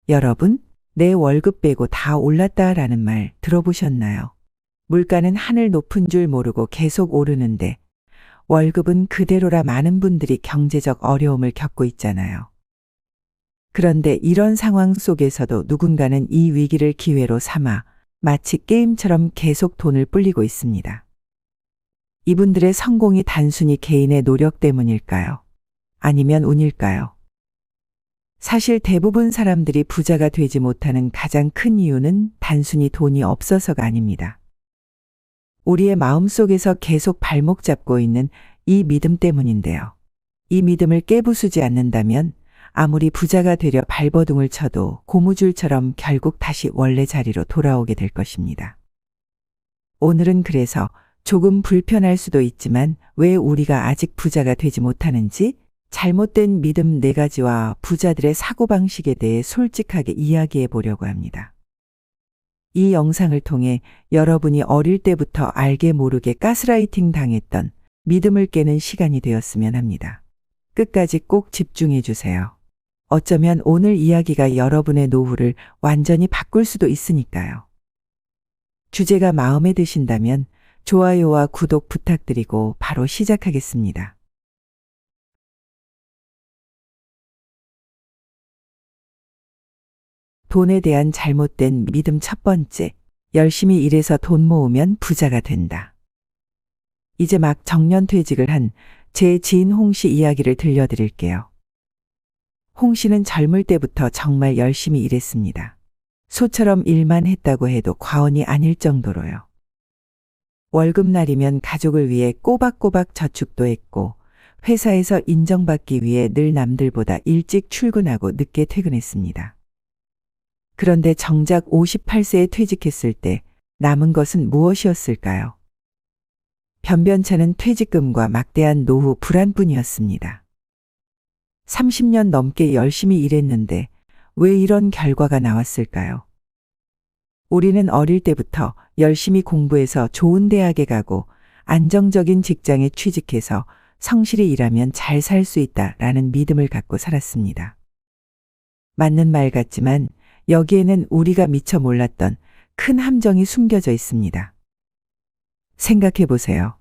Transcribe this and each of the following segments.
여러분, 내 월급 빼고 다 올랐다라는 말 들어보셨나요? 물가는 하늘 높은 줄 모르고 계속 오르는데 월급은 그대로라 많은 분들이 경제적 어려움을 겪고 있잖아요. 그런데 이런 상황 속에서도 누군가는 이 위기를 기회로 삼아 마치 게임처럼 계속 돈을 불리고 있습니다. 이분들의 성공이 단순히 개인의 노력 때문일까요? 아니면 운일까요? 사실 대부분 사람들이 부자가 되지 못하는 가장 큰 이유는 단순히 돈이 없어서가 아닙니다. 우리의 마음속에서 계속 발목 잡고 있는 이 믿음 때문인데요. 이 믿음을 깨부수지 않는다면 아무리 부자가 되려 발버둥을 쳐도 고무줄처럼 결국 다시 원래 자리로 돌아오게 될 것입니다. 오늘은 그래서 조금 불편할 수도 있지만 왜 우리가 아직 부자가 되지 못하는지 잘못된 믿음 4가지와 부자들의 사고방식에 대해 솔직하게 이야기해 보려고 합니다. 이 영상을 통해 여러분이 어릴 때부터 알게 모르게 가스라이팅 당했던 믿음을 깨는 시간이 되었으면 합니다. 끝까지 꼭 집중해 주세요. 어쩌면 오늘 이야기가 여러분의 노후를 완전히 바꿀 수도 있으니까요. 주제가 마음에 드신다면 좋아요와 구독 부탁드리고 바로 시작하겠습니다. 돈에 대한 잘못된 믿음 첫 번째, 열심히 일해서 돈 모으면 부자가 된다. 이제 막 정년퇴직을 한 제 지인 홍 씨 이야기를 들려드릴게요. 홍 씨는 젊을 때부터 정말 열심히 일했습니다. 소처럼 일만 했다고 해도 과언이 아닐 정도로요. 월급날이면 가족을 위해 꼬박꼬박 저축도 했고 회사에서 인정받기 위해 늘 남들보다 일찍 출근하고 늦게 퇴근했습니다. 그런데 정작 58세에 퇴직했을 때 남은 것은 무엇이었을까요? 변변찮은 퇴직금과 막대한 노후 불안뿐이었습니다. 30년 넘게 열심히 일했는데 왜 이런 결과가 나왔을까요? 우리는 어릴 때부터 열심히 공부해서 좋은 대학에 가고 안정적인 직장에 취직해서 성실히 일하면 잘 살 수 있다라는 믿음을 갖고 살았습니다. 맞는 말 같지만 여기에는 우리가 미처 몰랐던 큰 함정이 숨겨져 있습니다. 생각해 보세요.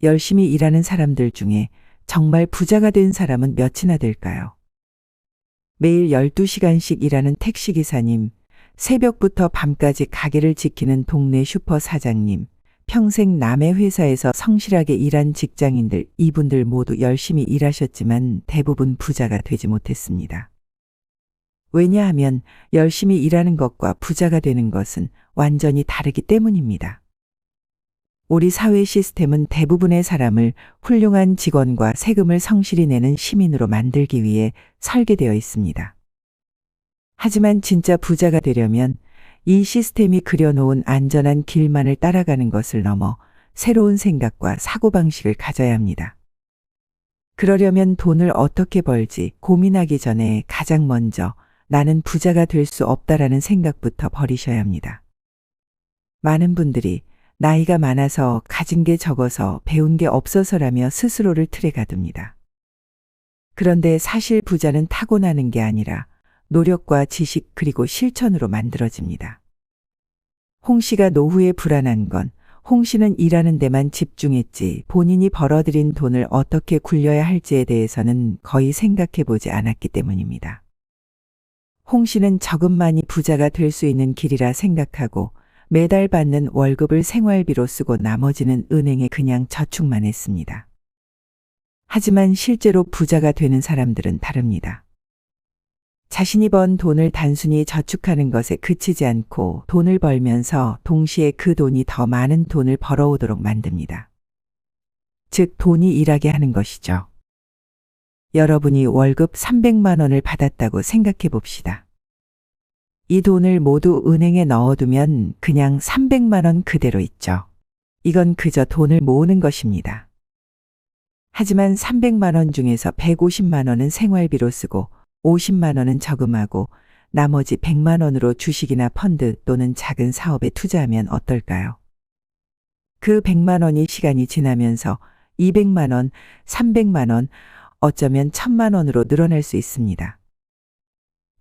열심히 일하는 사람들 중에 정말 부자가 된 사람은 몇이나 될까요? 매일 12시간씩 일하는 택시기사님, 새벽부터 밤까지 가게를 지키는 동네 슈퍼 사장님, 평생 남의 회사에서 성실하게 일한 직장인들, 이분들 모두 열심히 일하셨지만 대부분 부자가 되지 못했습니다. 왜냐하면 열심히 일하는 것과 부자가 되는 것은 완전히 다르기 때문입니다. 우리 사회 시스템은 대부분의 사람을 훌륭한 직원과 세금을 성실히 내는 시민으로 만들기 위해 설계되어 있습니다. 하지만 진짜 부자가 되려면 이 시스템이 그려놓은 안전한 길만을 따라가는 것을 넘어 새로운 생각과 사고방식을 가져야 합니다. 그러려면 돈을 어떻게 벌지 고민하기 전에 가장 먼저 나는 부자가 될 수 없다라는 생각부터 버리셔야 합니다. 많은 분들이 나이가 많아서 가진 게 적어서 배운 게 없어서라며 스스로를 틀에 가둡니다. 그런데 사실 부자는 타고나는 게 아니라 노력과 지식 그리고 실천으로 만들어집니다. 홍 씨가 노후에 불안한 건 홍 씨는 일하는 데만 집중했지 본인이 벌어들인 돈을 어떻게 굴려야 할지에 대해서는 거의 생각해 보지 않았기 때문입니다. 홍 씨는 저금만이 부자가 될 수 있는 길이라 생각하고 매달 받는 월급을 생활비로 쓰고 나머지는 은행에 그냥 저축만 했습니다. 하지만 실제로 부자가 되는 사람들은 다릅니다. 자신이 번 돈을 단순히 저축하는 것에 그치지 않고 돈을 벌면서 동시에 그 돈이 더 많은 돈을 벌어오도록 만듭니다. 즉 돈이 일하게 하는 것이죠. 여러분이 월급 300만 원을 받았다고 생각해 봅시다. 이 돈을 모두 은행에 넣어두면 그냥 300만 원 그대로 있죠. 이건 그저 돈을 모으는 것입니다. 하지만 300만 원 중에서 150만 원은 생활비로 쓰고 50만 원은 저금하고 나머지 100만 원으로 주식이나 펀드 또는 작은 사업에 투자하면 어떨까요? 그 100만 원이 시간이 지나면서 200만 원, 300만 원, 어쩌면 1000만 원으로 늘어날 수 있습니다.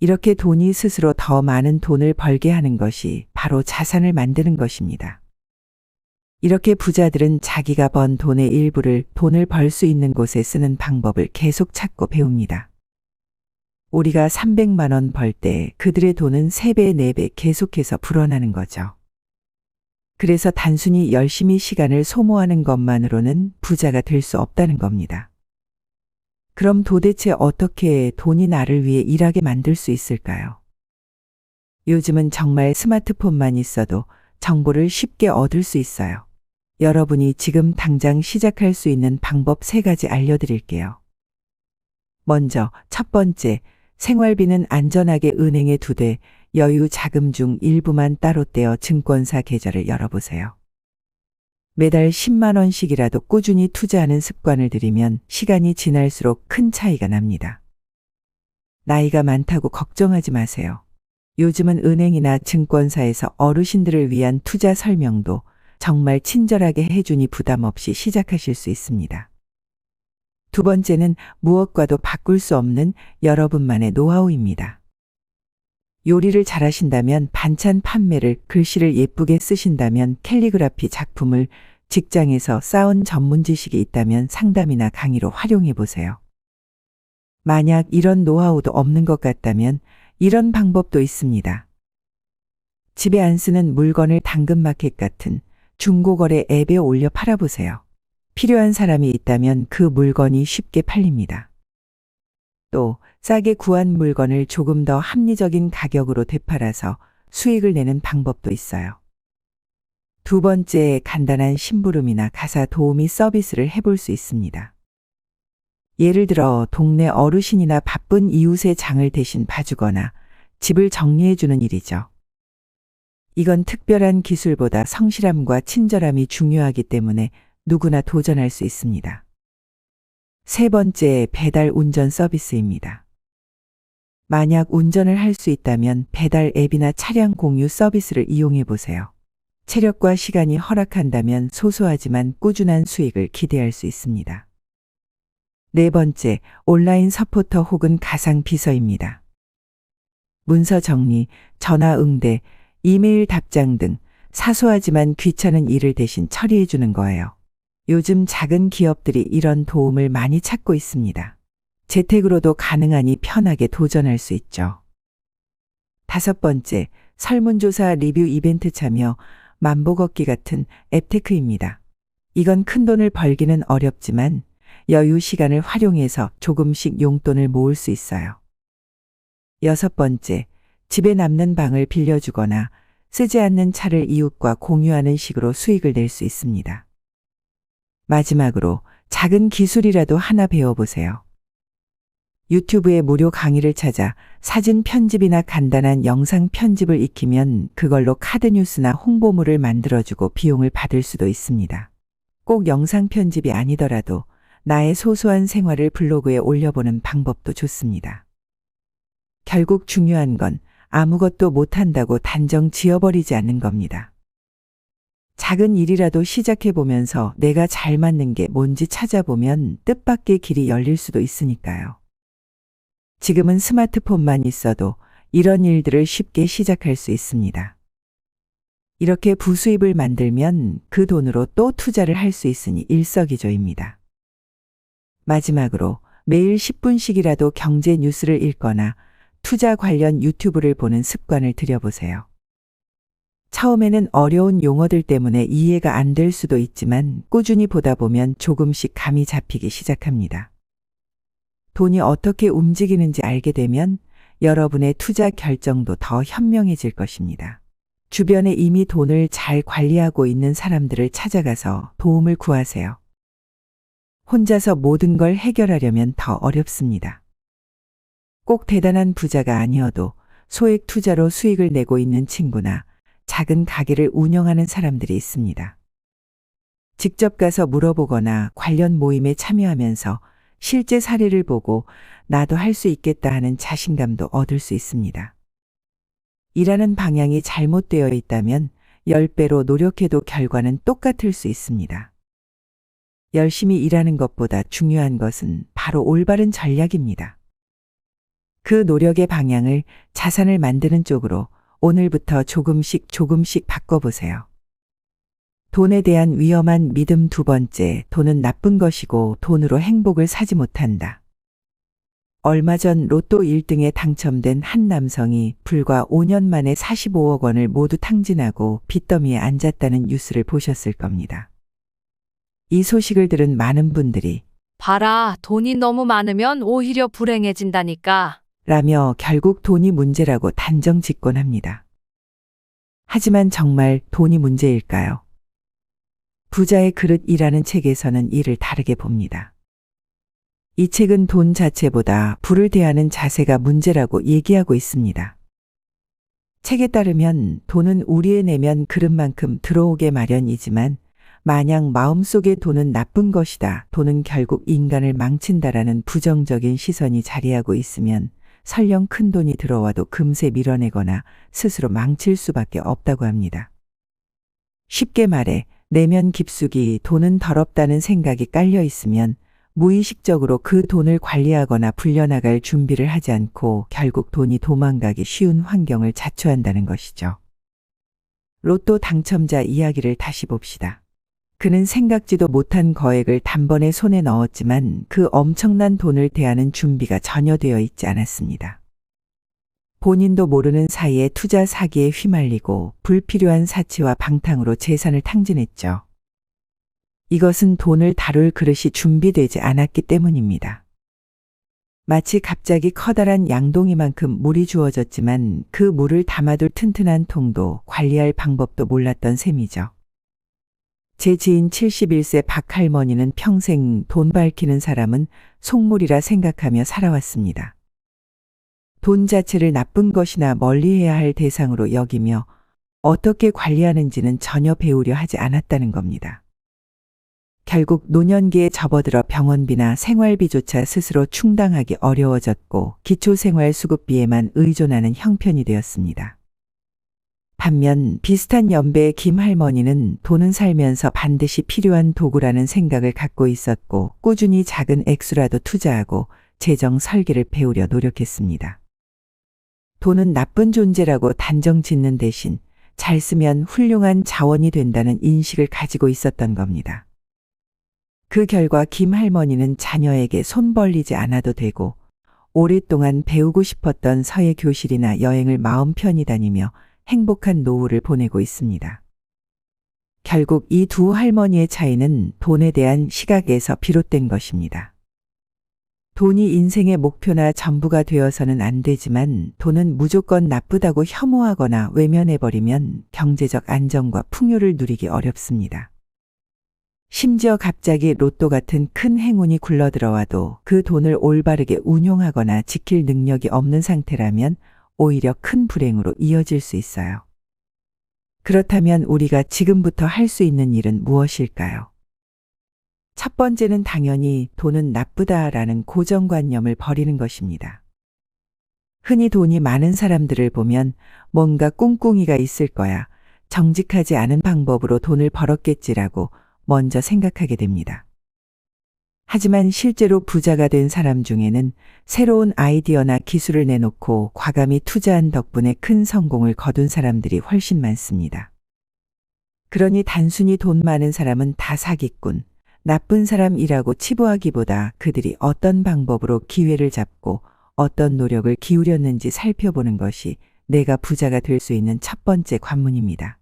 이렇게 돈이 스스로 더 많은 돈을 벌게 하는 것이 바로 자산을 만드는 것입니다. 이렇게 부자들은 자기가 번 돈의 일부를 돈을 벌 수 있는 곳에 쓰는 방법을 계속 찾고 배웁니다. 우리가 300만 원 벌 때 그들의 돈은 3배, 4배 계속해서 불어나는 거죠. 그래서 단순히 열심히 시간을 소모하는 것만으로는 부자가 될 수 없다는 겁니다. 그럼 도대체 어떻게 돈이 나를 위해 일하게 만들 수 있을까요? 요즘은 정말 스마트폰만 있어도 정보를 쉽게 얻을 수 있어요. 여러분이 지금 당장 시작할 수 있는 방법 3가지 알려드릴게요. 먼저 첫 번째, 생활비는 안전하게 은행에 두되 여유 자금 중 일부만 따로 떼어 증권사 계좌를 열어보세요. 매달 10만 원씩이라도 꾸준히 투자하는 습관을 들이면 시간이 지날수록 큰 차이가 납니다. 나이가 많다고 걱정하지 마세요. 요즘은 은행이나 증권사에서 어르신들을 위한 투자 설명도 정말 친절하게 해주니 부담 없이 시작하실 수 있습니다. 두 번째는 무엇과도 바꿀 수 없는 여러분만의 노하우입니다. 요리를 잘하신다면 반찬 판매를, 글씨를 예쁘게 쓰신다면 캘리그라피 작품을, 직장에서 쌓은 전문 지식이 있다면 상담이나 강의로 활용해 보세요. 만약 이런 노하우도 없는 것 같다면 이런 방법도 있습니다. 집에 안 쓰는 물건을 당근마켓 같은 중고거래 앱에 올려 팔아보세요. 필요한 사람이 있다면 그 물건이 쉽게 팔립니다. 또 싸게 구한 물건을 조금 더 합리적인 가격으로 되팔아서 수익을 내는 방법도 있어요. 두 번째, 간단한 심부름이나 가사 도우미 서비스를 해볼 수 있습니다. 예를 들어 동네 어르신이나 바쁜 이웃의 장을 대신 봐주거나 집을 정리해주는 일이죠. 이건 특별한 기술보다 성실함과 친절함이 중요하기 때문에 누구나 도전할 수 있습니다. 세 번째, 배달 운전 서비스입니다. 만약 운전을 할 수 있다면 배달 앱이나 차량 공유 서비스를 이용해 보세요. 체력과 시간이 허락한다면 소소하지만 꾸준한 수익을 기대할 수 있습니다. 네 번째, 온라인 서포터 혹은 가상 비서입니다. 문서 정리, 전화 응대, 이메일 답장 등 사소하지만 귀찮은 일을 대신 처리해 주는 거예요. 요즘 작은 기업들이 이런 도움을 많이 찾고 있습니다. 재택으로도 가능하니 편하게 도전할 수 있죠. 다섯 번째, 설문조사 리뷰 이벤트 참여, 만보 걷기 같은 앱테크입니다. 이건 큰돈을 벌기는 어렵지만 여유 시간을 활용해서 조금씩 용돈을 모을 수 있어요. 여섯 번째, 집에 남는 방을 빌려주거나 쓰지 않는 차를 이웃과 공유하는 식으로 수익을 낼 수 있습니다. 마지막으로 작은 기술이라도 하나 배워보세요. 유튜브에 무료 강의를 찾아 사진 편집이나 간단한 영상 편집을 익히면 그걸로 카드 뉴스나 홍보물을 만들어주고 비용을 받을 수도 있습니다. 꼭 영상 편집이 아니더라도 나의 소소한 생활을 블로그에 올려보는 방법도 좋습니다. 결국 중요한 건 아무것도 못한다고 단정 지어버리지 않는 겁니다. 작은 일이라도 시작해보면서 내가 잘 맞는 게 뭔지 찾아보면 뜻밖의 길이 열릴 수도 있으니까요. 지금은 스마트폰만 있어도 이런 일들을 쉽게 시작할 수 있습니다. 이렇게 부수입을 만들면 그 돈으로 또 투자를 할 수 있으니 일석이조입니다. 마지막으로 매일 10분씩이라도 경제 뉴스를 읽거나 투자 관련 유튜브를 보는 습관을 들여보세요. 처음에는 어려운 용어들 때문에 이해가 안 될 수도 있지만 꾸준히 보다 보면 조금씩 감이 잡히기 시작합니다. 돈이 어떻게 움직이는지 알게 되면 여러분의 투자 결정도 더 현명해질 것입니다. 주변에 이미 돈을 잘 관리하고 있는 사람들을 찾아가서 도움을 구하세요. 혼자서 모든 걸 해결하려면 더 어렵습니다. 꼭 대단한 부자가 아니어도 소액 투자로 수익을 내고 있는 친구나 작은 가게를 운영하는 사람들이 있습니다. 직접 가서 물어보거나 관련 모임에 참여하면서 실제 사례를 보고 나도 할 수 있겠다 하는 자신감도 얻을 수 있습니다. 일하는 방향이 잘못되어 있다면 10배로 노력해도 결과는 똑같을 수 있습니다. 열심히 일하는 것보다 중요한 것은 바로 올바른 전략입니다. 그 노력의 방향을 자산을 만드는 쪽으로 오늘부터 조금씩 바꿔보세요. 돈에 대한 위험한 믿음. 두 번째, 돈은 나쁜 것이고 돈으로 행복을 사지 못한다. 얼마 전 로또 1등에 당첨된 한 남성이 불과 5년 만에 45억 원을 모두 탕진하고 빚더미에 앉았다는 뉴스를 보셨을 겁니다. 이 소식을 들은 많은 분들이 봐라, 돈이 너무 많으면 오히려 불행해진다니까. 라며 결국 돈이 문제라고 단정 짓곤합니다. 하지만 정말 돈이 문제일까요? 부자의 그릇이라는 책에서는 이를 다르게 봅니다. 이 책은 돈 자체보다 부를 대하는 자세가 문제라고 얘기하고 있습니다. 책에 따르면 돈은 우리의 내면 그릇만큼 들어오게 마련이지만 마냥 마음속에 돈은 나쁜 것이다. 돈은 결국 인간을 망친다라는 부정적인 시선이 자리하고 있으면 설령 큰 돈이 들어와도 금세 밀어내거나 스스로 망칠 수밖에 없다고 합니다. 쉽게 말해 내면 깊숙이 돈은 더럽다는 생각이 깔려 있으면 무의식적으로 그 돈을 관리하거나 불려나갈 준비를 하지 않고 결국 돈이 도망가기 쉬운 환경을 자초한다는 것이죠. 로또 당첨자 이야기를 다시 봅시다. 그는 생각지도 못한 거액을 단번에 손에 넣었지만 그 엄청난 돈을 대하는 준비가 전혀 되어 있지 않았습니다. 본인도 모르는 사이에 투자 사기에 휘말리고 불필요한 사치와 방탕으로 재산을 탕진했죠. 이것은 돈을 다룰 그릇이 준비되지 않았기 때문입니다. 마치 갑자기 커다란 양동이만큼 물이 주어졌지만 그 물을 담아둘 튼튼한 통도 관리할 방법도 몰랐던 셈이죠. 제 지인 71세 박할머니는 평생 돈 밝히는 사람은 속물이라 생각하며 살아왔습니다. 돈 자체를 나쁜 것이나 멀리해야 할 대상으로 여기며 어떻게 관리하는지는 전혀 배우려 하지 않았다는 겁니다. 결국 노년기에 접어들어 병원비나 생활비조차 스스로 충당하기 어려워졌고 기초생활수급비에만 의존하는 형편이 되었습니다. 반면 비슷한 연배의 김 할머니는 돈은 살면서 반드시 필요한 도구라는 생각을 갖고 있었고 꾸준히 작은 액수라도 투자하고 재정 설계를 배우려 노력했습니다. 돈은 나쁜 존재라고 단정 짓는 대신 잘 쓰면 훌륭한 자원이 된다는 인식을 가지고 있었던 겁니다. 그 결과 김 할머니는 자녀에게 손 벌리지 않아도 되고 오랫동안 배우고 싶었던 서예 교실이나 여행을 마음 편히 다니며 행복한 노후를 보내고 있습니다. 결국 이 두 할머니의 차이는 돈에 대한 시각에서 비롯된 것입니다. 돈이 인생의 목표나 전부가 되어서는 안 되지만 돈은 무조건 나쁘다고 혐오하거나 외면해버리면 경제적 안정과 풍요를 누리기 어렵습니다. 심지어 갑자기 로또 같은 큰 행운이 굴러들어와도 그 돈을 올바르게 운용하거나 지킬 능력이 없는 상태라면 오히려 큰 불행으로 이어질 수 있어요. 그렇다면 우리가 지금부터 할 수 있는 일은 무엇일까요? 첫 번째는 당연히 돈은 나쁘다라는 고정관념을 버리는 것입니다. 흔히 돈이 많은 사람들을 보면 뭔가 꿍꿍이가 있을 거야, 정직하지 않은 방법으로 돈을 벌었겠지라고 먼저 생각하게 됩니다. 하지만 실제로 부자가 된 사람 중에는 새로운 아이디어나 기술을 내놓고 과감히 투자한 덕분에 큰 성공을 거둔 사람들이 훨씬 많습니다. 그러니 단순히 돈 많은 사람은 다 사기꾼, 나쁜 사람이라고 치부하기보다 그들이 어떤 방법으로 기회를 잡고 어떤 노력을 기울였는지 살펴보는 것이 내가 부자가 될 수 있는 첫 번째 관문입니다.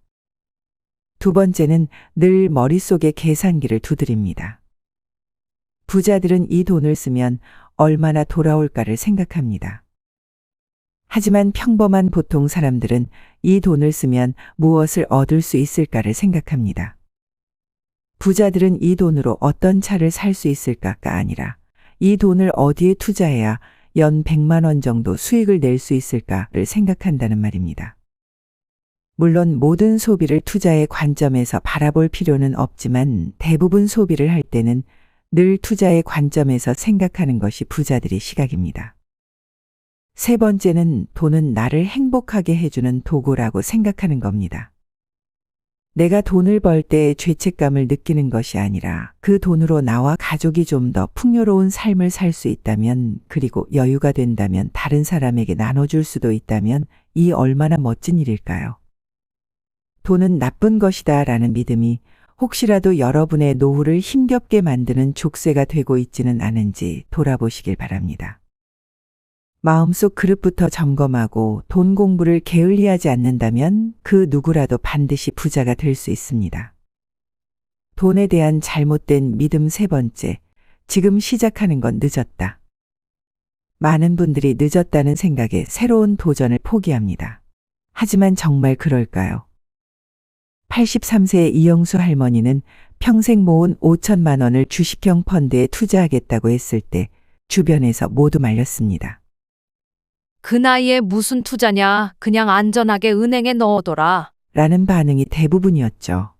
두 번째는 늘 머릿속에 계산기를 두드립니다. 부자들은 이 돈을 쓰면 얼마나 돌아올까를 생각합니다. 하지만 평범한 보통 사람들은 이 돈을 쓰면 무엇을 얻을 수 있을까를 생각합니다. 부자들은 이 돈으로 어떤 차를 살 수 있을까가 아니라 이 돈을 어디에 투자해야 연 100만 원 정도 수익을 낼 수 있을까를 생각한다는 말입니다. 물론 모든 소비를 투자의 관점에서 바라볼 필요는 없지만 대부분 소비를 할 때는 늘 투자의 관점에서 생각하는 것이 부자들의 시각입니다. 세 번째는 돈은 나를 행복하게 해주는 도구라고 생각하는 겁니다. 내가 돈을 벌 때 죄책감을 느끼는 것이 아니라 그 돈으로 나와 가족이 좀 더 풍요로운 삶을 살 수 있다면, 그리고 여유가 된다면 다른 사람에게 나눠줄 수도 있다면 이 얼마나 멋진 일일까요? 돈은 나쁜 것이다 라는 믿음이 혹시라도 여러분의 노후를 힘겹게 만드는 족쇄가 되고 있지는 않은지 돌아보시길 바랍니다. 마음속 그릇부터 점검하고 돈 공부를 게을리하지 않는다면 그 누구라도 반드시 부자가 될 수 있습니다. 돈에 대한 잘못된 믿음 세 번째, 지금 시작하는 건 늦었다. 많은 분들이 늦었다는 생각에 새로운 도전을 포기합니다. 하지만 정말 그럴까요? 83세의 이영수 할머니는 평생 모은 5천만 원을 주식형 펀드에 투자하겠다고 했을 때 주변에서 모두 말렸습니다. 그 나이에 무슨 투자냐? 그냥 안전하게 은행에 넣어둬라. 라는 반응이 대부분이었죠.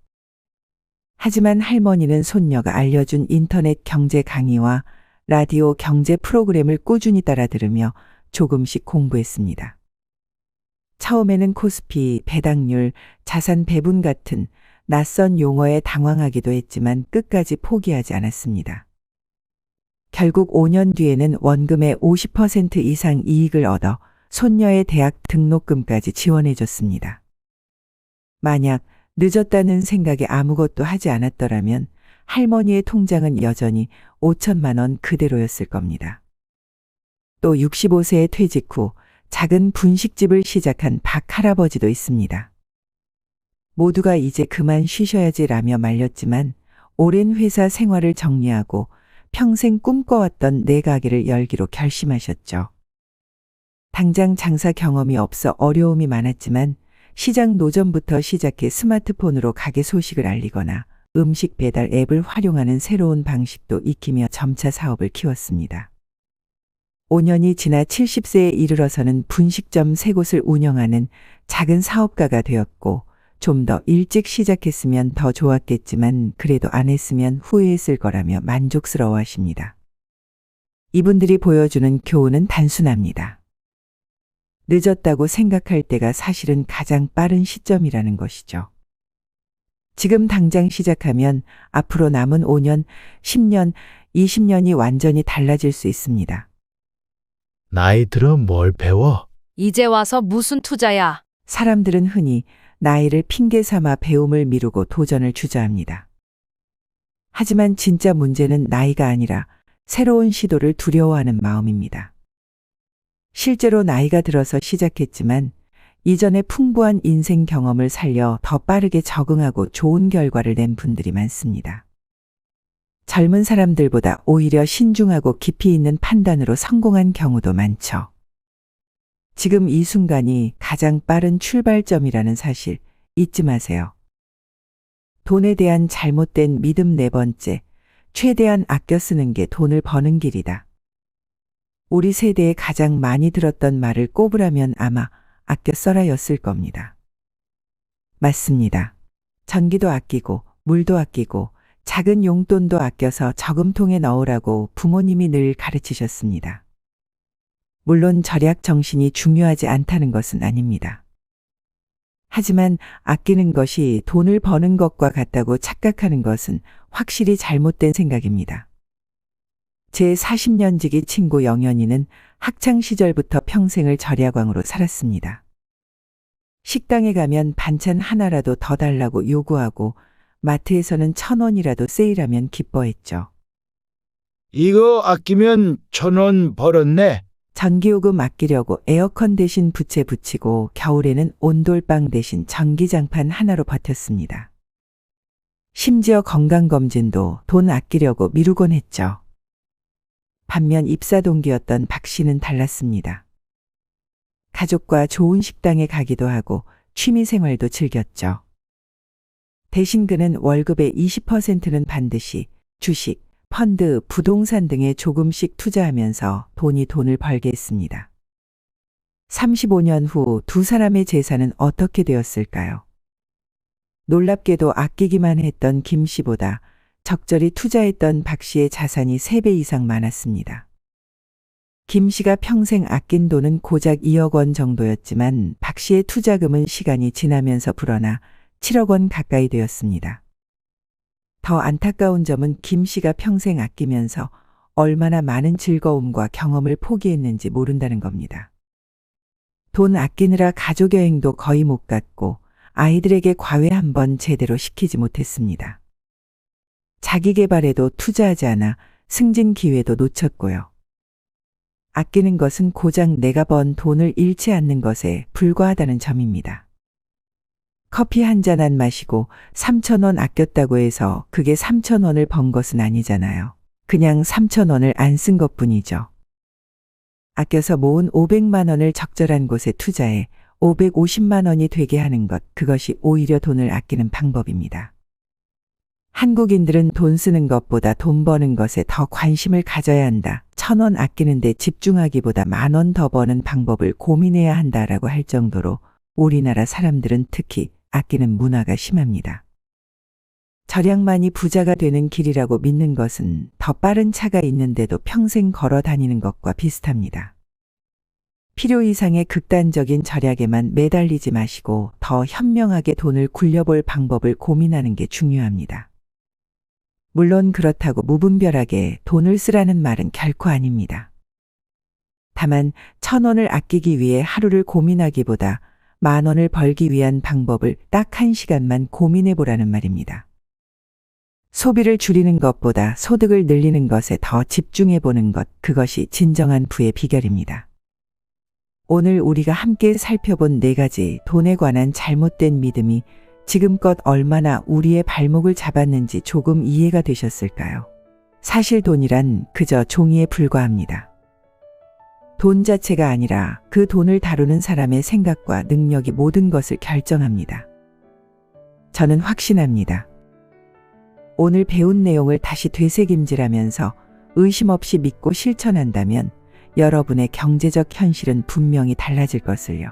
하지만 할머니는 손녀가 알려준 인터넷 경제 강의와 라디오 경제 프로그램을 꾸준히 따라 들으며 조금씩 공부했습니다. 처음에는 코스피, 배당률, 자산 배분 같은 낯선 용어에 당황하기도 했지만 끝까지 포기하지 않았습니다. 결국 5년 뒤에는 원금의 50% 이상 이익을 얻어 손녀의 대학 등록금까지 지원해 줬습니다. 만약 늦었다는 생각에 아무것도 하지 않았더라면 할머니의 통장은 여전히 5천만 원 그대로였을 겁니다. 또 65세에 퇴직 후 작은 분식집을 시작한 박 할아버지도 있습니다. 모두가 이제 그만 쉬셔야지라며 말렸지만 오랜 회사 생활을 정리하고 평생 꿈꿔왔던 내 가게를 열기로 결심하셨죠. 당장 장사 경험이 없어 어려움이 많았지만 시장 노점부터 시작해 스마트폰으로 가게 소식을 알리거나 음식 배달 앱을 활용하는 새로운 방식도 익히며 점차 사업을 키웠습니다. 5년이 지나 70세에 이르러서는 분식점 3곳을 운영하는 작은 사업가가 되었고, 좀 더 일찍 시작했으면 더 좋았겠지만 그래도 안 했으면 후회했을 거라며 만족스러워 하십니다. 이분들이 보여주는 교훈은 단순합니다. 늦었다고 생각할 때가 사실은 가장 빠른 시점이라는 것이죠. 지금 당장 시작하면 앞으로 남은 5년, 10년, 20년이 완전히 달라질 수 있습니다. 나이 들어 뭘 배워? 이제 와서 무슨 투자야? 사람들은 흔히 나이를 핑계 삼아 배움을 미루고 도전을 주저합니다. 하지만 진짜 문제는 나이가 아니라 새로운 시도를 두려워하는 마음입니다. 실제로 나이가 들어서 시작했지만 이전에 풍부한 인생 경험을 살려 더 빠르게 적응하고 좋은 결과를 낸 분들이 많습니다. 젊은 사람들보다 오히려 신중하고 깊이 있는 판단으로 성공한 경우도 많죠. 지금 이 순간이 가장 빠른 출발점이라는 사실 잊지 마세요. 돈에 대한 잘못된 믿음 네 번째, 최대한 아껴 쓰는 게 돈을 버는 길이다. 우리 세대에 가장 많이 들었던 말을 꼽으라면 아마 아껴 써라였을 겁니다. 맞습니다. 전기도 아끼고 물도 아끼고 작은 용돈도 아껴서 저금통에 넣으라고 부모님이 늘 가르치셨습니다. 물론 절약 정신이 중요하지 않다는 것은 아닙니다. 하지만 아끼는 것이 돈을 버는 것과 같다고 착각하는 것은 확실히 잘못된 생각입니다. 제 40년 지기 친구 영현이는 학창 시절부터 평생을 절약왕으로 살았습니다. 식당에 가면 반찬 하나라도 더 달라고 요구하고 마트에서는 1,000원이라도 세일하면 기뻐했죠. 이거 아끼면 1,000원 벌었네. 전기요금 아끼려고 에어컨 대신 부채 붙이고 겨울에는 온돌방 대신 전기장판 하나로 버텼습니다. 심지어 건강검진도 돈 아끼려고 미루곤 했죠. 반면 입사 동기였던 박 씨는 달랐습니다. 가족과 좋은 식당에 가기도 하고 취미 생활도 즐겼죠. 대신 그는 월급의 20%는 반드시 주식, 펀드, 부동산 등에 조금씩 투자하면서 돈을 벌게 했습니다. 35년 후 두 사람의 재산은 어떻게 되었을까요? 놀랍게도 아끼기만 했던 김 씨보다 적절히 투자했던 박 씨의 자산이 3배 이상 많았습니다. 김 씨가 평생 아낀 돈은 고작 2억 원 정도였지만 박 씨의 투자금은 시간이 지나면서 불어나 7억 원 가까이 되었습니다. 더 안타까운 점은 김 씨가 평생 아끼면서 얼마나 많은 즐거움과 경험을 포기했는지 모른다는 겁니다. 돈 아끼느라 가족 여행도 거의 못 갔고 아이들에게 과외 한 번 제대로 시키지 못했습니다. 자기 개발에도 투자하지 않아 승진 기회도 놓쳤고요. 아끼는 것은 고작 내가 번 돈을 잃지 않는 것에 불과하다는 점입니다. 커피 한 잔 안 마시고 3,000원 아꼈다고 해서 그게 3,000원을 번 것은 아니잖아요. 그냥 3,000원을 안 쓴 것뿐이죠. 아껴서 모은 500만 원을 적절한 곳에 투자해 550만 원이 되게 하는 것, 그것이 오히려 돈을 아끼는 방법입니다. 한국인들은 돈 쓰는 것보다 돈 버는 것에 더 관심을 가져야 한다. 1,000원 아끼는데 집중하기보다 10,000원 더 버는 방법을 고민해야 한다라고 할 정도로 우리나라 사람들은 특히 아끼는 문화가 심합니다. 절약만이 부자가 되는 길이라고 믿는 것은 더 빠른 차가 있는데도 평생 걸어 다니는 것과 비슷합니다. 필요 이상의 극단적인 절약에만 매달리지 마시고 더 현명하게 돈을 굴려볼 방법을 고민하는 게 중요합니다. 물론 그렇다고 무분별하게 돈을 쓰라는 말은 결코 아닙니다. 다만 1,000원을 아끼기 위해 하루를 고민하기보다 10,000원을 벌기 위한 방법을 딱 1시간만 고민해 보라는 말입니다. 소비를 줄이는 것보다 소득을 늘리는 것에 더 집중해 보는 것, 그것이 진정한 부의 비결입니다. 오늘 우리가 함께 살펴본 4가지 돈에 관한 잘못된 믿음이 지금껏 얼마나 우리의 발목을 잡았는지 조금 이해가 되셨을까요? 사실 돈이란 그저 종이에 불과합니다. 돈 자체가 아니라 그 돈을 다루는 사람의 생각과 능력이 모든 것을 결정합니다. 저는 확신합니다. 오늘 배운 내용을 다시 되새김질하면서 의심 없이 믿고 실천한다면 여러분의 경제적 현실은 분명히 달라질 것을요.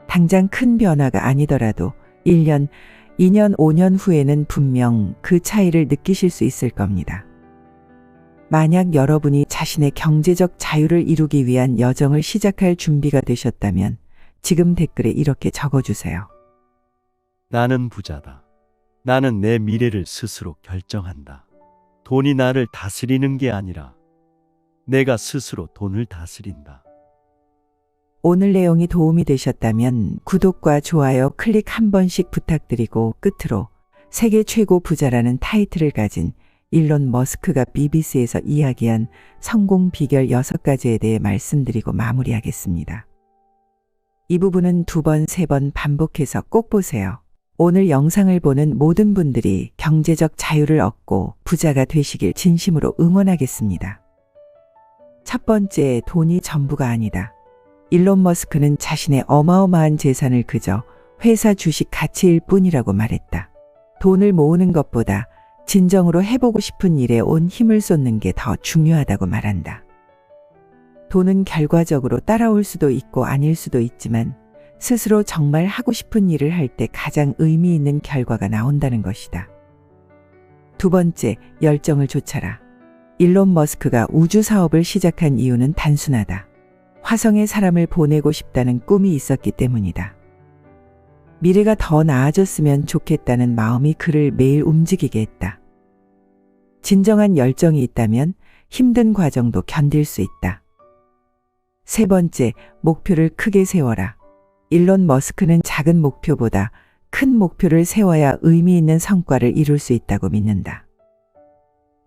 당장 큰 변화가 아니더라도 1년, 2년, 5년 후에는 분명 그 차이를 느끼실 수 있을 겁니다. 만약 여러분이 자신의 경제적 자유를 이루기 위한 여정을 시작할 준비가 되셨다면 지금 댓글에 이렇게 적어주세요. 나는 부자다. 나는 내 미래를 스스로 결정한다. 돈이 나를 다스리는 게 아니라 내가 스스로 돈을 다스린다. 오늘 내용이 도움이 되셨다면 구독과 좋아요 클릭 한 번씩 부탁드리고 끝으로 세계 최고 부자라는 타이틀을 가진 일론 머스크가 BBC에서 이야기한 성공 비결 6가지에 대해 말씀드리고 마무리하겠습니다. 이 부분은 2번, 3번 반복해서 꼭 보세요. 오늘 영상을 보는 모든 분들이 경제적 자유를 얻고 부자가 되시길 진심으로 응원하겠습니다. 첫 번째, 돈이 전부가 아니다. 일론 머스크는 자신의 어마어마한 재산을 그저 회사 주식 가치일 뿐이라고 말했다. 돈을 모으는 것보다 진정으로 해보고 싶은 일에 온 힘을 쏟는 게 더 중요하다고 말한다. 돈은 결과적으로 따라올 수도 있고 아닐 수도 있지만 스스로 정말 하고 싶은 일을 할 때 가장 의미 있는 결과가 나온다는 것이다. 2번째, 열정을 좇아라. 일론 머스크가 우주 사업을 시작한 이유는 단순하다. 화성에 사람을 보내고 싶다는 꿈이 있었기 때문이다. 미래가 더 나아졌으면 좋겠다는 마음이 그를 매일 움직이게 했다. 진정한 열정이 있다면 힘든 과정도 견딜 수 있다. 3번째, 목표를 크게 세워라. 일론 머스크는 작은 목표보다 큰 목표를 세워야 의미 있는 성과를 이룰 수 있다고 믿는다.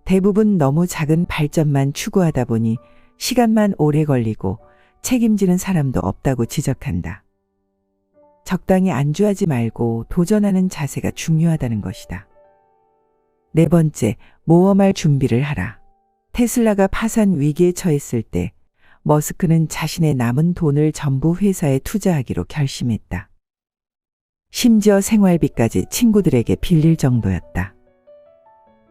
대부분 너무 작은 발전만 추구하다 보니 시간만 오래 걸리고 책임지는 사람도 없다고 지적한다. 적당히 안주하지 말고 도전하는 자세가 중요하다는 것이다. 4번째, 모험할 준비를 하라. 테슬라가 파산 위기에 처했을 때 머스크는 자신의 남은 돈을 전부 회사에 투자하기로 결심했다. 심지어 생활비까지 친구들에게 빌릴 정도였다.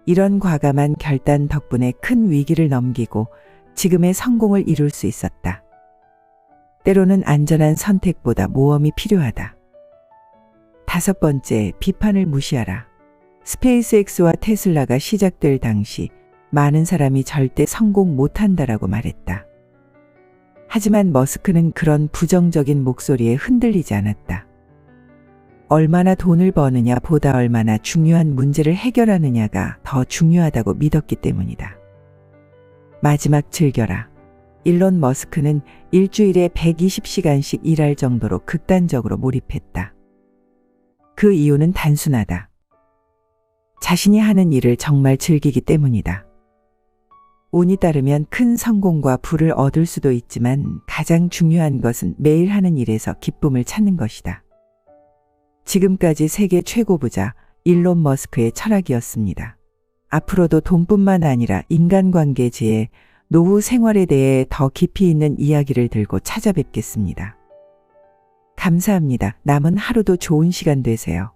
이런 과감한 결단 덕분에 큰 위기를 넘기고 지금의 성공을 이룰 수 있었다. 때로는 안전한 선택보다 모험이 필요하다. 5번째, 비판을 무시하라. 스페이스X와 테슬라가 시작될 당시 많은 사람이 절대 성공 못한다라고 말했다. 하지만 머스크는 그런 부정적인 목소리에 흔들리지 않았다. 얼마나 돈을 버느냐 보다 얼마나 중요한 문제를 해결하느냐가 더 중요하다고 믿었기 때문이다. 마지막 즐겨라. 일론 머스크는 일주일에 120시간씩 일할 정도로 극단적으로 몰입했다. 그 이유는 단순하다. 자신이 하는 일을 정말 즐기기 때문이다. 운이 따르면 큰 성공과 부를 얻을 수도 있지만 가장 중요한 것은 매일 하는 일에서 기쁨을 찾는 것이다. 지금까지 세계 최고 부자 일론 머스크의 철학이었습니다. 앞으로도 돈뿐만 아니라 인간관계 지혜, 노후 생활에 대해 더 깊이 있는 이야기를 들고 찾아뵙겠습니다. 감사합니다. 남은 하루도 좋은 시간 되세요.